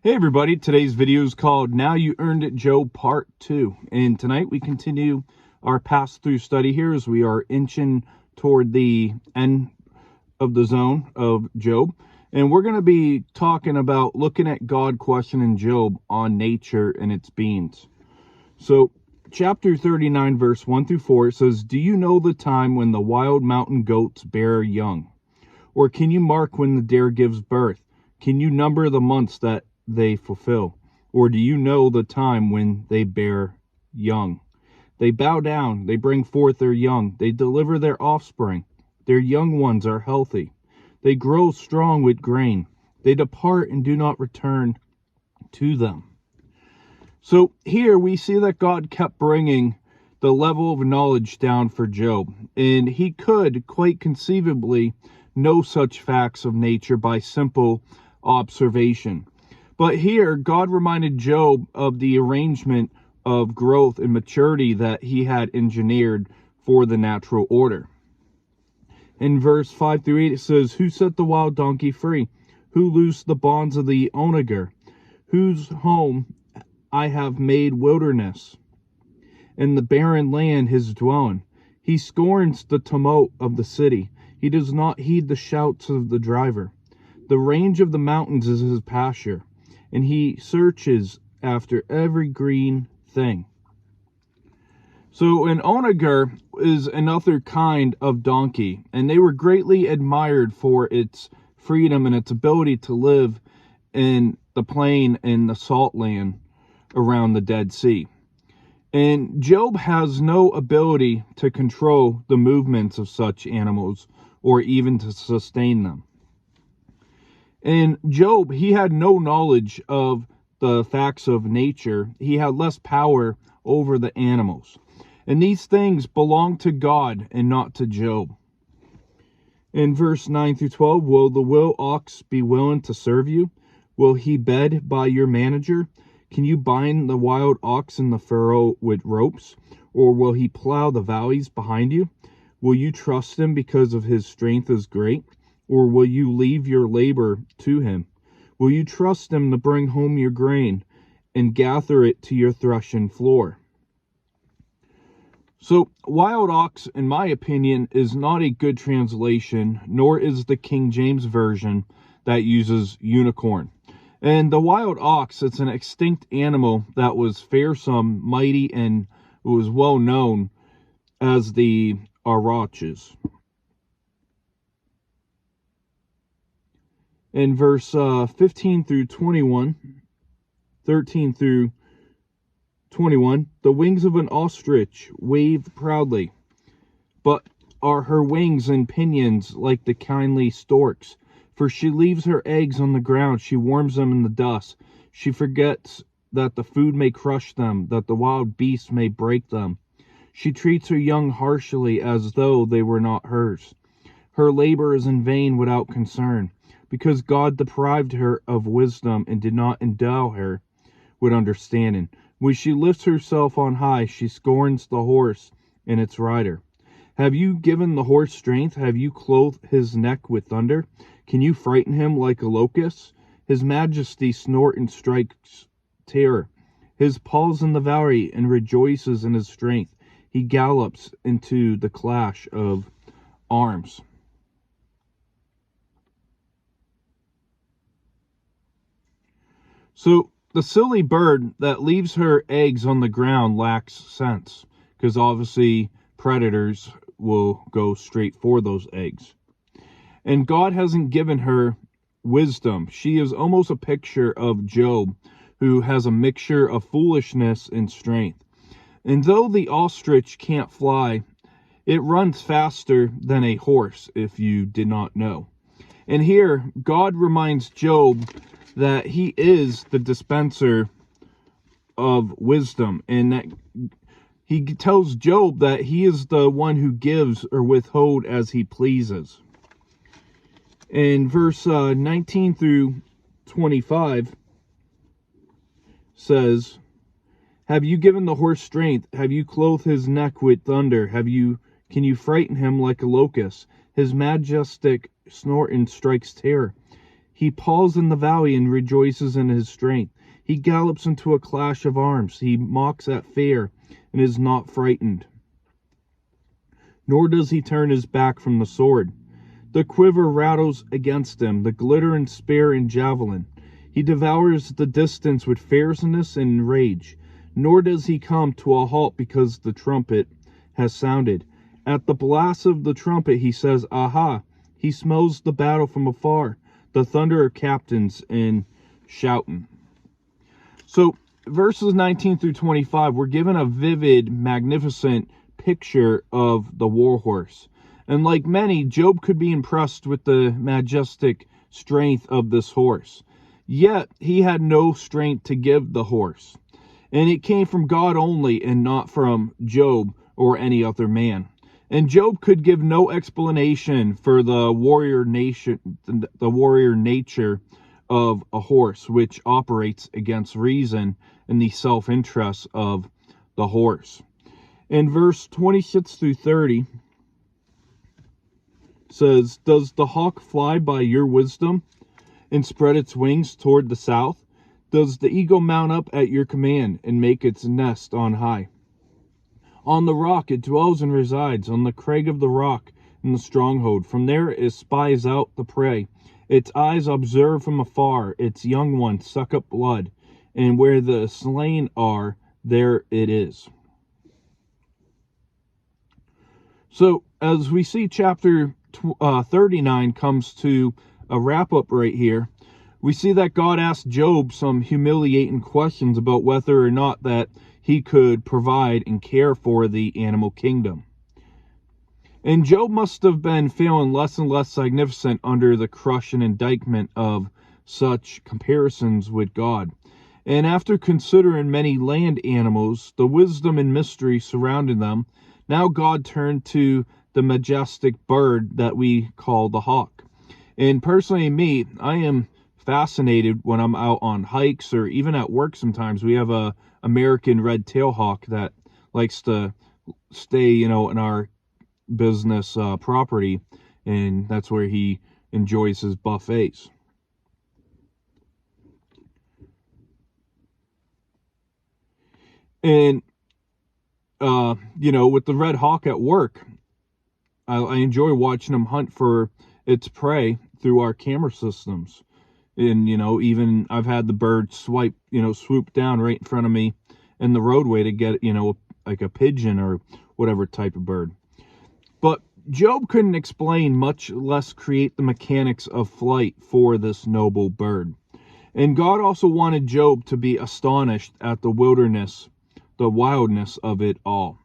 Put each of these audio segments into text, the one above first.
Hey everybody, today's video is called Now You Earned It, Job Part 2. And tonight we continue our pass-through study here as we are inching toward the end of the zone of Job. And we're going to be talking about looking at God questioning Job on nature and its beings. So chapter 39 verse 1 through 4 says, "Do you know the time when the wild mountain goats bear young? Or can you mark when the deer gives birth? Can you number the months that they fulfill? Or do you know the time when they bear young? They bow down, they bring forth their young, they deliver their offspring. Their young ones are healthy. They grow strong with grain. They depart and do not return to them." So here we see that God kept bringing the level of knowledge down for Job, and he could quite conceivably know such facts of nature by simple observation. But here, God reminded Job of the arrangement of growth and maturity that he had engineered for the natural order. In verse 5 through 8, it says, "Who set the wild donkey free? Who loosed the bonds of the onager? Whose home I have made wilderness, and the barren land his dwelling. He scorns the tumult of the city. He does not heed the shouts of the driver. The range of the mountains is his pasture, and he searches after every green thing." So an onager is another kind of donkey, and they were greatly admired for its freedom and its ability to live in the plain and the salt land around the Dead Sea. And Job has no ability to control the movements of such animals or even to sustain them. And Job, he had no knowledge of the facts of nature. He had less power over the animals. And these things belong to God and not to Job. In verse 9 through 12, "Will the wild ox be willing to serve you? Will he bed by your manager? Can you bind the wild ox in the furrow with ropes? Or will he plow the valleys behind you? Will you trust him because of his strength is great? Or will you leave your labor to him? Will you trust him to bring home your grain and gather it to your threshing floor?" So, wild ox, in my opinion, is not a good translation, nor is the King James Version that uses unicorn. And the wild ox, it's an extinct animal that was fearsome, mighty, and was well known as the arachas. In verse 15 through 21, 13 through 21, "The wings of an ostrich wave proudly, but are her wings and pinions like the kindly stork's? For she leaves her eggs on the ground, she warms them in the dust. She forgets that the food may crush them, that the wild beasts may break them. She treats her young harshly as though they were not hers. Her labor is in vain without concern, because God deprived her of wisdom and did not endow her with understanding. When she lifts herself on high, she scorns the horse and its rider. Have you given the horse strength? Have you clothed his neck with thunder? Can you frighten him like a locust? His majesty snorts and strikes terror. His paws in the valley and rejoices in his strength. He gallops into the clash of arms." So the silly bird that leaves her eggs on the ground lacks sense, because obviously predators will go straight for those eggs. And God hasn't given her wisdom. She is almost a picture of Job, who has a mixture of foolishness and strength. And though the ostrich can't fly, it runs faster than a horse, if you did not know. And here, God reminds Job that he is the dispenser of wisdom, and that he tells Job that he is the one who gives or withhold as he pleases. In verse 19 through 25 says, "Have you given the horse strength? Have you clothed his neck with thunder? Can you frighten him like a locust? His majestic snorting strikes terror. He palls in the valley and rejoices in his strength. He gallops into a clash of arms. He mocks at fear and is not frightened. Nor does he turn his back from the sword. The quiver rattles against him, the glittering spear and javelin. He devours the distance with fierceness and rage. Nor does he come to a halt because the trumpet has sounded. At the blast of the trumpet he says, "Aha!" He smells the battle from afar, the thunder of captains and shouting. So verses 19 through 25, we're given a vivid, magnificent picture of the war horse. And like many, Job could be impressed with the majestic strength of this horse. Yet he had no strength to give the horse. And it came from God only and not from Job or any other man. And Job could give no explanation for the warrior nature of a horse, which operates against reason and the self-interest of the horse. In verse 26 through 30 says, "Does the hawk fly by your wisdom and spread its wings toward the south? Does the eagle mount up at your command and make its nest on high? On the rock it dwells and resides, on the crag of the rock in the stronghold. From there it spies out the prey. Its eyes observe from afar. Its young ones suck up blood, and where the slain are, there it is." So as we see chapter 39 comes to a wrap-up right here, we see that God asked Job some humiliating questions about whether or not that he could provide and care for the animal kingdom. And Job must have been feeling less and less magnificent under the crush and indictment of such comparisons with God. And after considering many land animals, the wisdom and mystery surrounding them, now God turned to the majestic bird that we call the hawk. And personally, me, I am fascinated when I'm out on hikes or even at work sometimes. We have a American red-tailed hawk that likes to stay, in our business property, and that's where he enjoys his buffets. And with the red hawk at work, I enjoy watching him hunt for its prey through our camera systems. And even I've had the bird swoop down right in front of me in the roadway to get like a pigeon or whatever type of bird. But Job couldn't explain, much less create the mechanics of flight for this noble bird. And God also wanted Job to be astonished at the wildness of it all.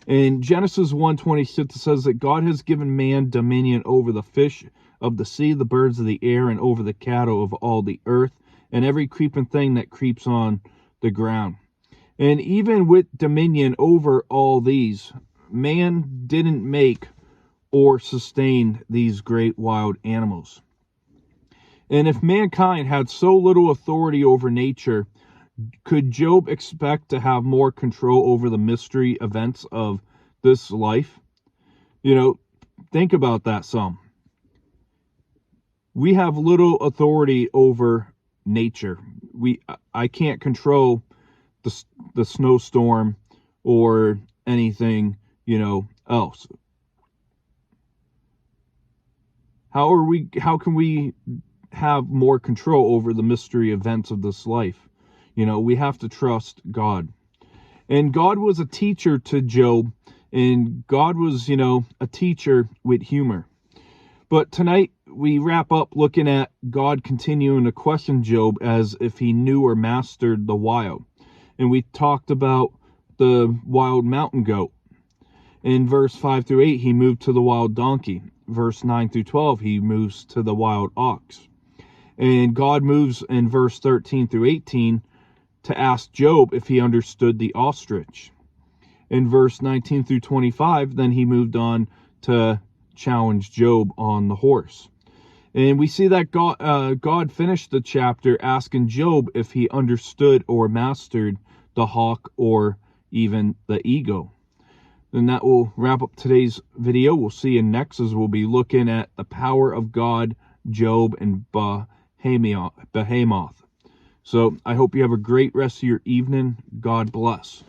In Genesis 1:26 it says that God has given man dominion over the fish of the sea, the birds of the air, and over the cattle of all the earth, and every creeping thing that creeps on the ground. And even with dominion over all these, man didn't make or sustain these great wild animals. And if mankind had so little authority over nature, could Job expect to have more control over the mystery events of this life? Think about that some. We have little authority over nature. I can't control the snowstorm or anything, else. How can we have more control over the mystery events of this life? We have to trust God. And God was a teacher to Job, and God was, a teacher with humor. But tonight we wrap up looking at God continuing to question Job as if he knew or mastered the wild. And we talked about the wild mountain goat. In verse 5 through 8, he moved to the wild donkey. Verse 9 through 12, he moves to the wild ox. And God moves in verse 13 through 18 to ask Job if he understood the ostrich. In verse 19 through 25, then he moved on to challenge Job on the horse. And we see that God finished the chapter asking Job if he understood or mastered the hawk or even the eagle. And that will wrap up today's video. We'll see you next as we'll be looking at the power of God, Job, and behemoth. So I hope you have a great rest of your evening. God bless.